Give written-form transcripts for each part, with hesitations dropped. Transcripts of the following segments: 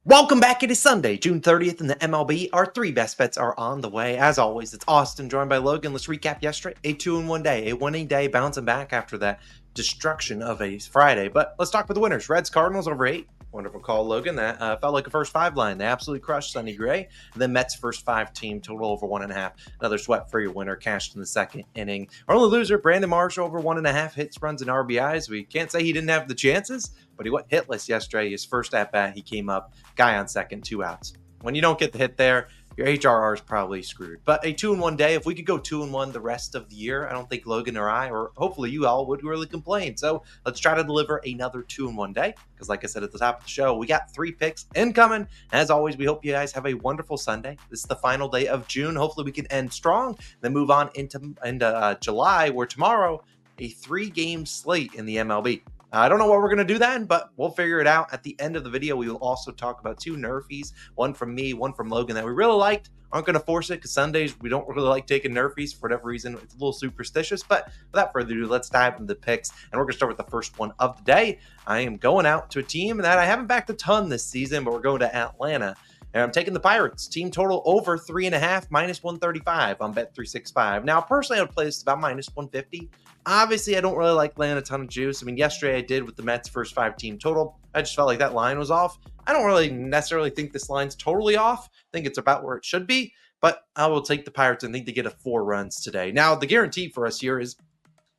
Welcome back. It is Sunday, June 30th in the MLB. Our three best bets are on the way. As always, it's Austin, joined by Logan. Let's recap yesterday. A 2-in-1 day, a winning day, bouncing back after that destruction of a Friday. But let's talk with the winners. Reds, Cardinals over 8. Wonderful call, Logan. That felt like a first 5 line. They absolutely crushed Sonny Gray. And then Mets first 5 team, total over 1.5. Another sweat-free winner, cashed in the second inning. Our only loser, Brandon Marshall, over 1.5 hits, runs, and RBIs. We can't say he didn't have the chances, but he went hitless yesterday. His first at-bat, he came up, guy on second, 2 outs. When you don't get the hit there, your HRR is probably screwed. But a 2-in-1 day, if we could go 2-in-1 the rest of the year, I don't think Logan or I, or hopefully you all, would really complain. So let's try to deliver another 2-in-1 day. Because like I said at the top of the show, we got 3 picks incoming. As always, we hope you guys have a wonderful Sunday. This is the final day of June. Hopefully we can end strong, then move on into July, where tomorrow, a 3-game slate in the MLB. I don't know what we're going to do then, but we'll figure it out. At the end of the video, we will also talk about 2 nerfies, one from me, one from Logan, that we really liked. Aren't going to force it because Sundays we don't really like taking nerfies for whatever reason. It's a little superstitious, but without further ado, let's dive into the picks. And we're going to start with the first one of the day. I am going out to a team that I haven't backed a ton this season, but we're going to Atlanta. And I'm taking the Pirates. Team total over 3.5, minus 135 on Bet365. Now, personally, I would play this about minus 150. Obviously, I don't really like laying a ton of juice. I mean, yesterday I did with the Mets first 5 team total. I just felt like that line was off. I don't really necessarily think this line's totally off. I think it's about where it should be. But I will take the Pirates and think they get a 4 runs today. Now, the guarantee for us here is,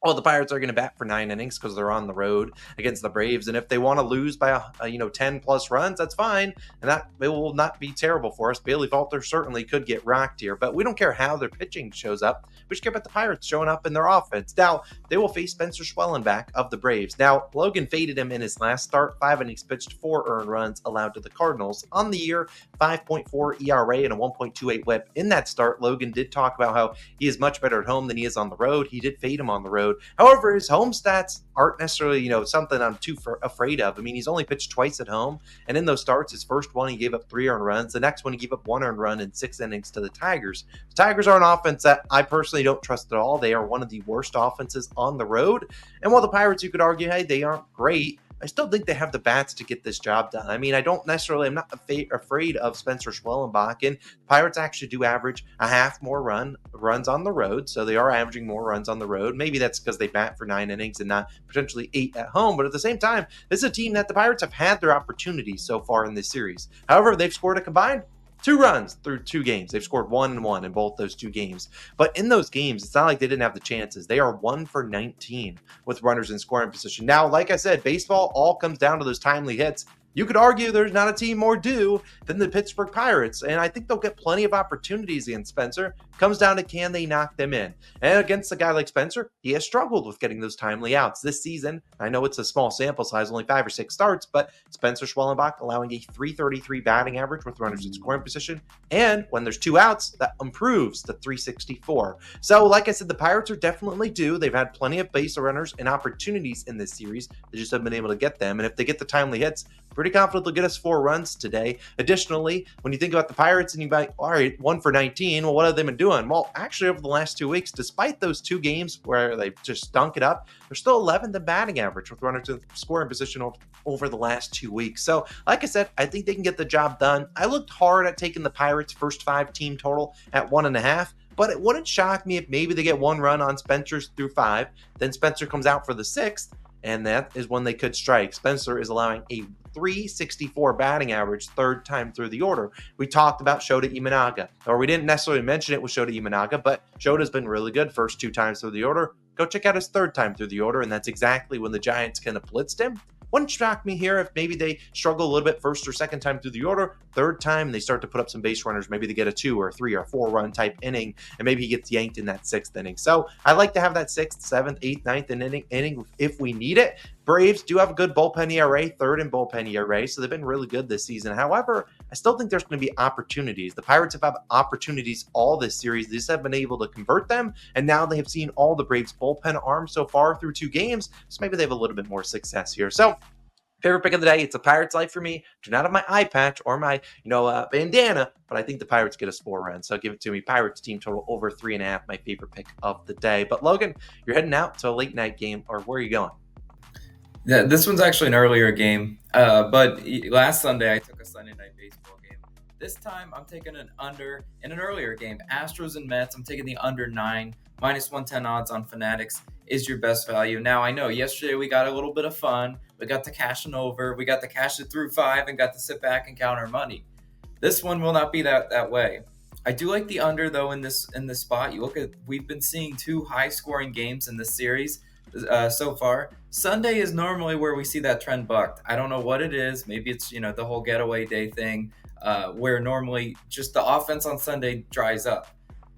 well, the Pirates are going to bat for 9 innings because they're on the road against the Braves. And if they want to lose by 10 plus runs, that's fine. And that it will not be terrible for us. Bailey Falter certainly could get rocked here, but we don't care how their pitching shows up. We just care about the Pirates showing up in their offense. Now, they will face Spencer Schwellenbach of the Braves. Now, Logan faded him in his last start. 5 innings pitched, 4 earned runs allowed to the Cardinals. On the year, 5.4 ERA and a 1.28 whip. In that start, Logan did talk about how he is much better at home than he is on the road. He did fade him on the road. However, his home stats aren't necessarily, something I'm too afraid of. I mean, he's only pitched twice at home, and in those starts, his first one, he gave up 3 earned runs. The next one, he gave up 1 earned run in 6 innings to the Tigers. The Tigers are an offense that I personally don't trust at all. They are one of the worst offenses on the road. And while the Pirates, you could argue, hey, they aren't great, I still think they have the bats to get this job done. I mean, I'm not afraid of Spencer Schwellenbach, and the Pirates actually do average a half more runs on the road, so they are averaging more runs on the road. Maybe that's because they bat for 9 innings and not potentially 8 at home, but at the same time, this is a team that the Pirates have had their opportunities so far in this series. However, they've scored a combined 2 runs through 2 games. They've scored 1 and 1 in both those 2 games. But in those games, it's not like they didn't have the chances. They are 1 for 19 with runners in scoring position. Now, like I said, baseball all comes down to those timely hits. You could argue there's not a team more due than the Pittsburgh Pirates, and I think they'll get plenty of opportunities against Spencer. Comes down to, can they knock them in? And against a guy like Spencer, he has struggled with getting those timely outs this season. I know it's a small sample size, only 5 or 6 starts, but Spencer Schwellenbach allowing a .333 batting average with runners in scoring position, and when there's 2 outs, that improves to .364. So, like I said, the Pirates are definitely due. They've had plenty of base runners and opportunities in this series. They just haven't been able to get them, and if they get the timely hits, pretty confident they'll get us 4 runs today. Additionally, when you think about the Pirates and you buy, all right, 1 for 19, well, what have they been doing? Well, actually, over the last 2 weeks, despite those 2 games where they just stunk it up, they're still 11th in batting average with runners in scoring position over the last 2 weeks. So, like I said, I think they can get the job done. I looked hard at taking the Pirates' first 5 team total at 1.5. But it wouldn't shock me if maybe they get 1 run on Spencer's through 5. Then Spencer comes out for the 6th. And that is when they could strike. Spencer is allowing a .364 batting average 3rd time through the order. We talked about Shota Imanaga, or we didn't necessarily mention it with Shota Imanaga, but Shota's been really good first 2 times through the order. Go check out his 3rd time through the order, and that's exactly when the Giants kind of blitzed him. Wouldn't shock me here if maybe they struggle a little bit 1st or 2nd time through the order. 3rd time, they start to put up some base runners. Maybe they get a 2 or 3 or 4 run type inning, and maybe he gets yanked in that 6th inning. So I like to have that 6th, 7th, 8th, 9th inning if we need it. Braves do have a good bullpen ERA, 3rd in bullpen ERA, so they've been really good this season. However, I still think there's going to be opportunities. The Pirates have had opportunities all this series. They just haven't been able to convert them, and now they have seen all the Braves bullpen arms so far through 2 games, so maybe they have a little bit more success here. So, favorite pick of the day, it's a Pirates life for me. Do not have my eye patch or my, bandana, but I think the Pirates get us 4 runs. So give it to me. Pirates team total over 3.5, my favorite pick of the day. But Logan, you're heading out to a late night game, or where are you going? Yeah, this one's actually an earlier game. But last Sunday, I took a Sunday night baseball game. This time, I'm taking an under in an earlier game. Astros and Mets, I'm taking the under 9, minus 110 odds on Fanatics is your best value. Now, I know yesterday we got a little bit of fun. We got to cash it over. We got to cash it through 5 and got to sit back and count our money. This one will not be that way. I do like the under though in this spot. You look at we've been seeing two high scoring games in this series so far. Sunday is normally where we see that trend bucked. I don't know what it is. Maybe it's the whole getaway day thing, where normally just the offense on Sunday dries up.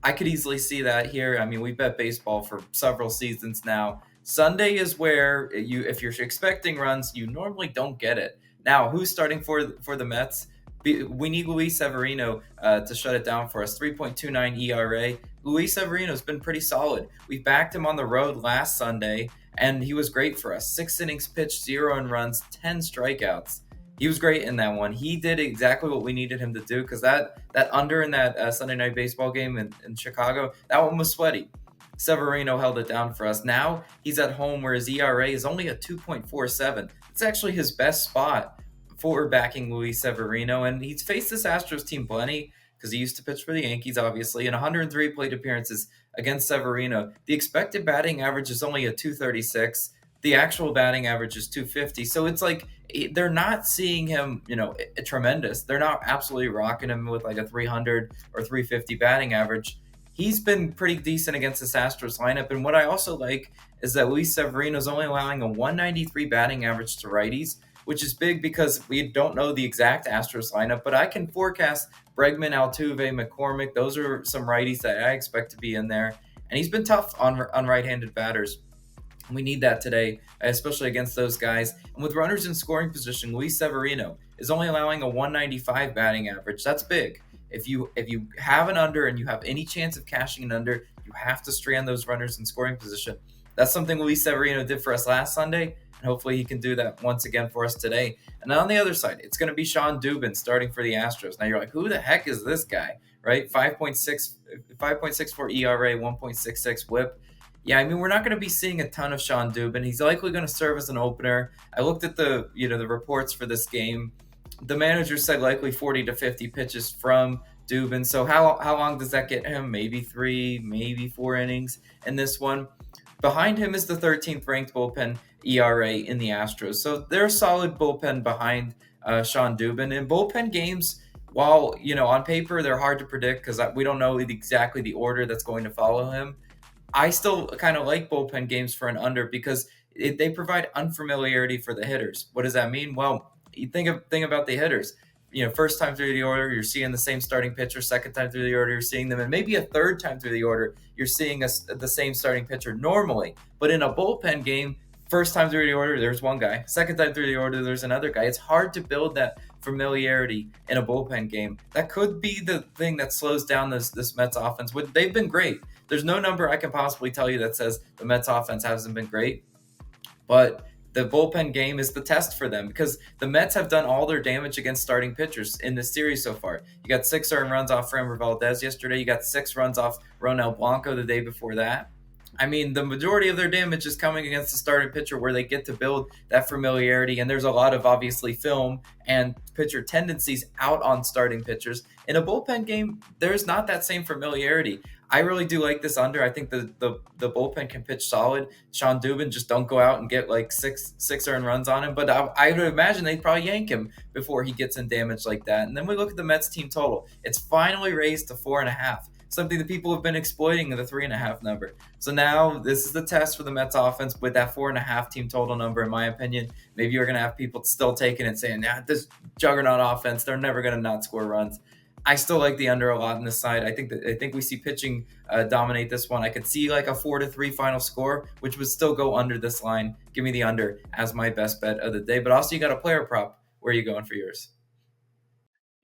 I could easily see that here. I mean, we bet baseball for several seasons now. Sunday is where if you're expecting runs, you normally don't get it. Now, who's starting for the Mets? We need Luis Severino to shut it down for us. 3.29 ERA. Luis Severino's been pretty solid. We backed him on the road last Sunday, and he was great for us. 6 innings pitched, 0 runs, 10 strikeouts. He was great in that one. He did exactly what we needed him to do because that under in that Sunday night baseball game in Chicago, that one was sweaty. Severino held it down for us. Now he's at home where his ERA is only a 2.47. It's actually his best spot for backing Luis Severino, and he's faced this Astros team plenty because he used to pitch for the Yankees, obviously, and 103 plate appearances against Severino. The expected batting average is only a 236. The actual batting average is 250. So it's like they're not seeing him, tremendous. They're not absolutely rocking him with like a 300 or 350 batting average. He's been pretty decent against this Astros lineup. And what I also like is that Luis Severino is only allowing a 193 batting average to righties, which is big because we don't know the exact Astros lineup, but I can forecast Bregman, Altuve, McCormick. Those are some righties that I expect to be in there. And he's been tough on right-handed batters. We need that today, especially against those guys. And with runners in scoring position, Luis Severino is only allowing a 195 batting average. That's big. If you have an under and you have any chance of cashing an under, you have to strand those runners in scoring position. That's something Luis Severino did for us last Sunday, and hopefully he can do that once again for us today. And on the other side, it's going to be Sean Dubin starting for the Astros. Now you're like, who the heck is this guy, right? 5.64 ERA, 1.66 WHIP. Yeah, I mean, we're not going to be seeing a ton of Sean Dubin. He's likely going to serve as an opener. I looked at the reports for this game. The manager said likely 40 to 50 pitches from Dubin. So how long does that get him? Maybe 3, maybe 4 innings in this one. Behind him is the 13th ranked bullpen ERA in the Astros. So they're a solid bullpen behind Sean Dubin. In bullpen games, while on paper they're hard to predict because we don't know exactly the order that's going to follow him, I still kind of like bullpen games for an under because they provide unfamiliarity for the hitters. What does that mean? Well, you think about the hitters. First time through the order, you're seeing the same starting pitcher. Second time through the order, you're seeing them. And maybe a third time through the order, you're seeing the same starting pitcher normally. But in a bullpen game, first time through the order, there's one guy. Second time through the order, there's another guy. It's hard to build that familiarity in a bullpen game. That could be the thing that slows down this Mets offense. They've been great. There's no number I can possibly tell you that says the Mets offense hasn't been great. But the bullpen game is the test for them because the Mets have done all their damage against starting pitchers in this series so far. You got 6 earned runs off Framber Valdez yesterday. You got 6 runs off Ronel Blanco the day before that. I mean, the majority of their damage is coming against the starting pitcher where they get to build that familiarity. And there's a lot of obviously film and pitcher tendencies out on starting pitchers. In a bullpen game, there's not that same familiarity. I really do like this under. I think the bullpen can pitch solid. Sean Dubin, just don't go out and get like six earned runs on him. But I would imagine they'd probably yank him before he gets in damage like that. And then we look at the Mets team total. It's finally raised to 4.5. Something that people have been exploiting in the 3.5 number. So now this is the test for the Mets offense with that 4.5 team total number, in my opinion. Maybe you're going to have people still taking it and saying, this juggernaut offense, they're never going to not score runs. I still like the under a lot on this side. I think we see pitching dominate this one. I could see like a 4-3 final score, which would still go under this line. Give me the under as my best bet of the day. But also you got a player prop. Where are you going for yours?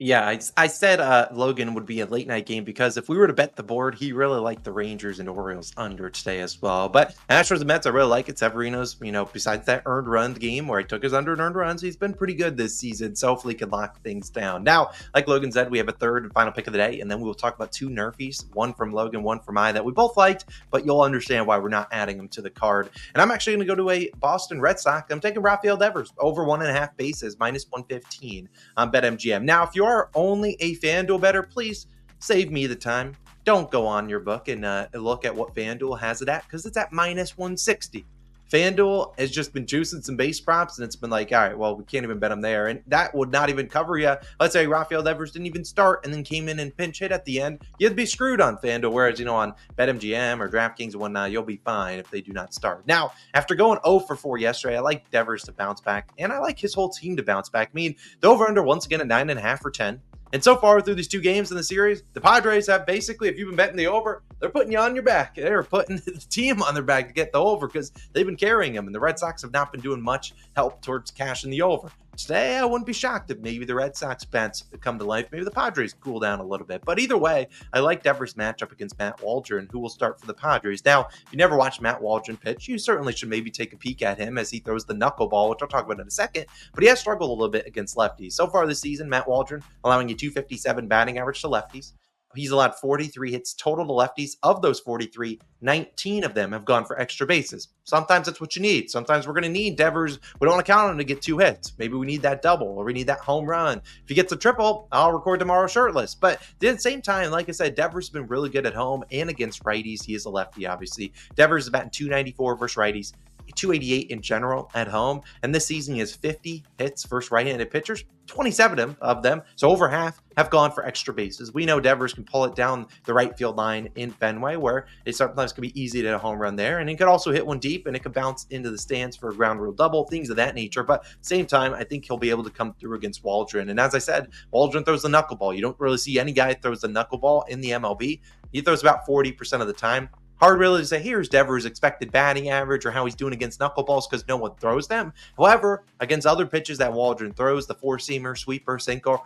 Yeah, I said Logan would be a late night game because if we were to bet the board, he really liked the Rangers and Orioles under today as well. But Astros and Mets, I really like it. Severino's, besides that earned run game where he took his under and earned runs, he's been pretty good this season. So hopefully he can lock things down. Now, like Logan said, we have a third and final pick of the day, and then we will talk about two Nerfies, one from Logan, one from I that we both liked, but you'll understand why we're not adding them to the card. And I'm actually going to go to a Boston Red Sox. I'm taking Rafael Devers over 1.5 bases, minus 115 on BetMGM. Now, if you are only a FanDuel bettor, please save me the time. Don't go on your book and look at what FanDuel has it at because it's at minus 160. FanDuel has just been juicing some base props, and it's been like, all right, well, we can't even bet them there. And that would not even cover you. Let's say Rafael Devers didn't even start and then came in and pinch hit at the end. You'd be screwed on FanDuel, whereas, on BetMGM or DraftKings and whatnot, you'll be fine if they do not start. Now, after going 0 for 4 yesterday, I like Devers to bounce back, and I like his whole team to bounce back. I mean, the over-under once again at 9.5 or 10. And so far through these two games in the series, the Padres have basically, if you've been betting the over, they're putting you on your back. They're putting the team on their back to get the over because they've been carrying them. And the Red Sox have not been doing much help towards cashing the over. Today, I wouldn't be shocked if maybe the Red Sox bets come to life. Maybe the Padres cool down a little bit. But either way, I like Devers' matchup against Matt Waldron, who will start for the Padres. Now, if you never watched Matt Waldron pitch, you certainly should maybe take a peek at him as he throws the knuckleball, which I'll talk about in a second. But he has struggled a little bit against lefties. So far this season, Matt Waldron allowing a 257 batting average to lefties. He's allowed 43 hits total to lefties. Of those 43, 19 of them have gone for extra bases. Sometimes that's what you need. Sometimes we're going to need Devers. We don't want to count on him to get 2 hits. Maybe we need that double or we need that home run. If he gets a triple, I'll record tomorrow shirtless. But at the same time, like I said, Devers has been really good at home and against righties. He is a lefty, obviously. Devers is batting 294 versus righties. 288 in general at home. And this season he has 50 hits versus right-handed pitchers. 27 of them, so over half, have gone for extra bases. We know Devers can pull it down the right field line in Fenway, where it sometimes can be easy to hit a home run there, and he could also hit one deep, and it could bounce into the stands for a ground rule double, things of that nature. But same time, I think he'll be able to come through against Waldron. And as I said, Waldron throws the knuckleball. You don't really see any guy throws the knuckleball in the MLB. He throws about 40% of the time. Hard really to say, here's Devers' expected batting average or how he's doing against knuckleballs because no one throws them. However, against other pitches that Waldron throws, the four-seamer, sweeper, sinker,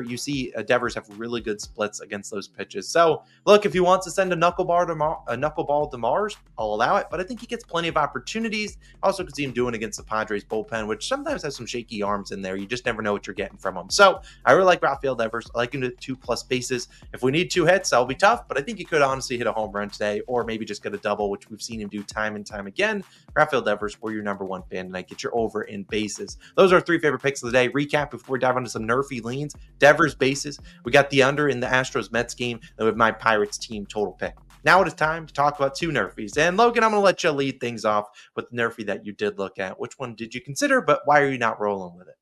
you see Devers have really good splits against those pitches. So, look, if he wants to send a knuckleball to Mars, I'll allow it. But I think he gets plenty of opportunities. I also could see him doing against the Padres bullpen, which sometimes has some shaky arms in there. You just never know what you're getting from him. So, I really like Rafael Devers. I like him to 2+ bases. If we need 2 hits, that'll be tough. But I think he could honestly hit a home run today or maybe just get a double, which we've seen him do time and time again. Rafael Devers, we're your number one fan tonight. Get your over in bases. Those are our 3 favorite picks of the day. Recap before we dive into some Nerfy leans. Devers bases. We got the under in the Astros Mets game and with my Pirates team total pick. Now it is time to talk about 2 Nerfies. And Logan, I'm going to let you lead things off with the Nerfy that you did look at. Which one did you consider, but why are you not rolling with it?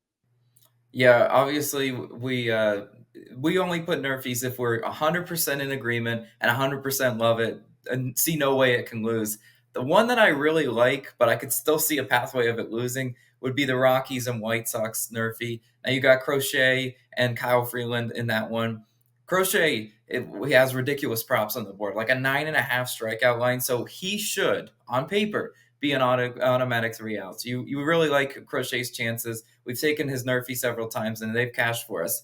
Yeah, obviously we only put Nerfies if we're 100% in agreement and 100% love it and see no way it can lose. The one that I really like, but I could still see a pathway of it losing, would be the Rockies and White Sox Nerfy. Now you got Crochet and Kyle Freeland in that one. Crochet, he has ridiculous props on the board, like a 9.5 strikeout line. So he should, on paper, be an automatic 3 outs. You really like Crochet's chances. We've taken his Nerfy several times, and they've cashed for us.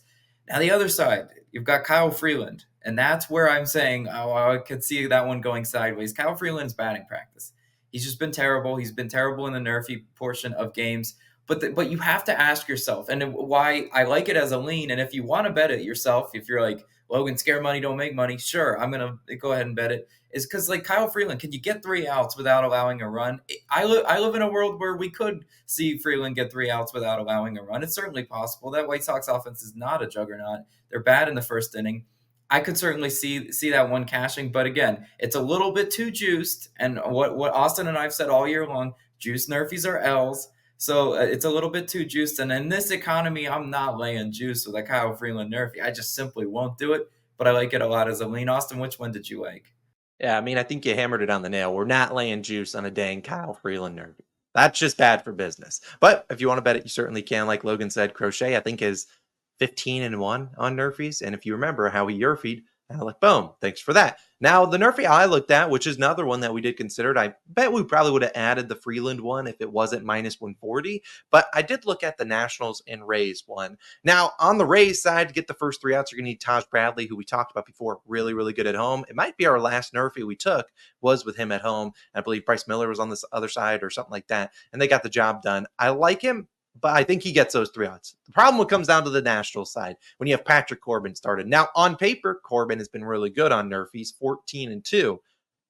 Now, the other side, you've got Kyle Freeland, and that's where I'm saying, I could see that one going sideways. Kyle Freeland's batting practice. He's just been terrible. He's been terrible in the Nerfy portion of games. But you have to ask yourself, and why I like it as a lean, and if you want to bet it yourself, if you're like, Logan, scare money, don't make money, sure, I'm going to go ahead and bet it, is because, like, Kyle Freeland, can you get 3 outs without allowing a run? I live in a world where we could see Freeland get 3 outs without allowing a run. It's certainly possible. That White Sox offense is not a juggernaut. They're bad in the first inning. I could certainly see that one cashing, but again, it's a little bit too juiced, and what Austin and I have said all year long, juice Nerfies are L's. So it's a little bit too juiced. And in this economy, I'm not laying juice with a Kyle Freeland Nerfy. I just simply won't do it. But I like it a lot as a lean. Austin, which one did you like? Yeah, I mean, I think you hammered it on the nail. We're not laying juice on a dang Kyle Freeland Nerfy. That's just bad for business. But if you want to bet it, you certainly can. Like Logan said, Crochet, I think, is 15-1 on Nerfies. And if you remember how he Nerfied Alec, boom. Thanks for that. Now, the Nerfy I looked at, which is another one that we did consider, I bet we probably would have added the Freeland one if it wasn't minus 140, but I did look at the Nationals and Rays one. Now, on the Rays side, to get the first 3 outs, you're going to need Taj Bradley, who we talked about before, really, really good at home. It might be our last Nerfy we took was with him at home. I believe Bryce Miller was on this other side or something like that, and they got the job done. I like him, but I think he gets those 3 outs. The problem comes down to the National side when you have Patrick Corbin started. Now, on paper, Corbin has been really good on Nerf. He's 14-2.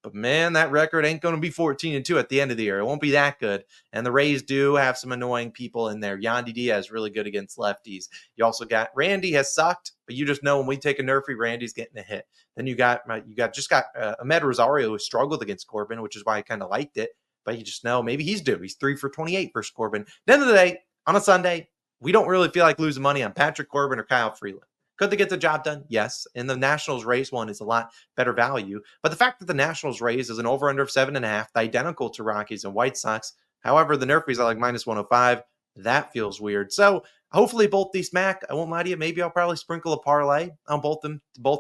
But man, that record ain't going to be 14-2 at the end of the year. It won't be that good. And the Rays do have some annoying people in there. Yandy Diaz really good against lefties. You also got Randy has sucked, but you just know when we take a Nerfy, Randy's getting a hit. Then you got Ahmed Rosario, who struggled against Corbin, which is why I kind of liked it. But you just know maybe he's due. He's 3 for 28 versus Corbin. At the end of the day, on a Sunday, we don't really feel like losing money on Patrick Corbin or Kyle Freeland. Could they get the job done? Yes. And the Nationals Rays one is a lot better value. But the fact that the Nationals Rays is an over-under of 7.5, identical to Rockies and White Sox. However, the Nerfies are like minus 105. That feels weird. So hopefully both these smack. I won't lie to you. Maybe I'll probably sprinkle a parlay on both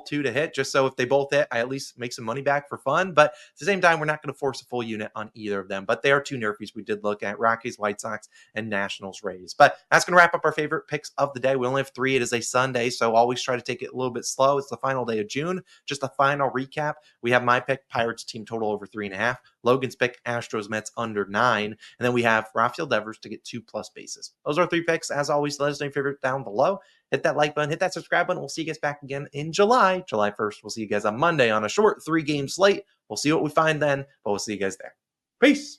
two to hit, just so if they both hit, I at least make some money back for fun. But at the same time, we're not going to force a full unit on either of them. But they are 2 Nerfies we did look at: Rockies, White Sox, and Nationals Rays. But that's going to wrap up our favorite picks of the day. We only have 3. It is a Sunday, so always try to take it a little bit slow. It's the final day of June. Just a final recap. We have my pick, Pirates team total over 3.5. Logan's pick, Astros Mets under 9. And then we have Rafael Devers to get 2+ bases. Those are 3 picks. As always, let us know your favorite down below. Hit that like button, hit that subscribe button. We'll see you guys back again in July 1st. We'll see you guys on Monday on a short 3-game slate. We'll see what we find then, but we'll see you guys there. Peace.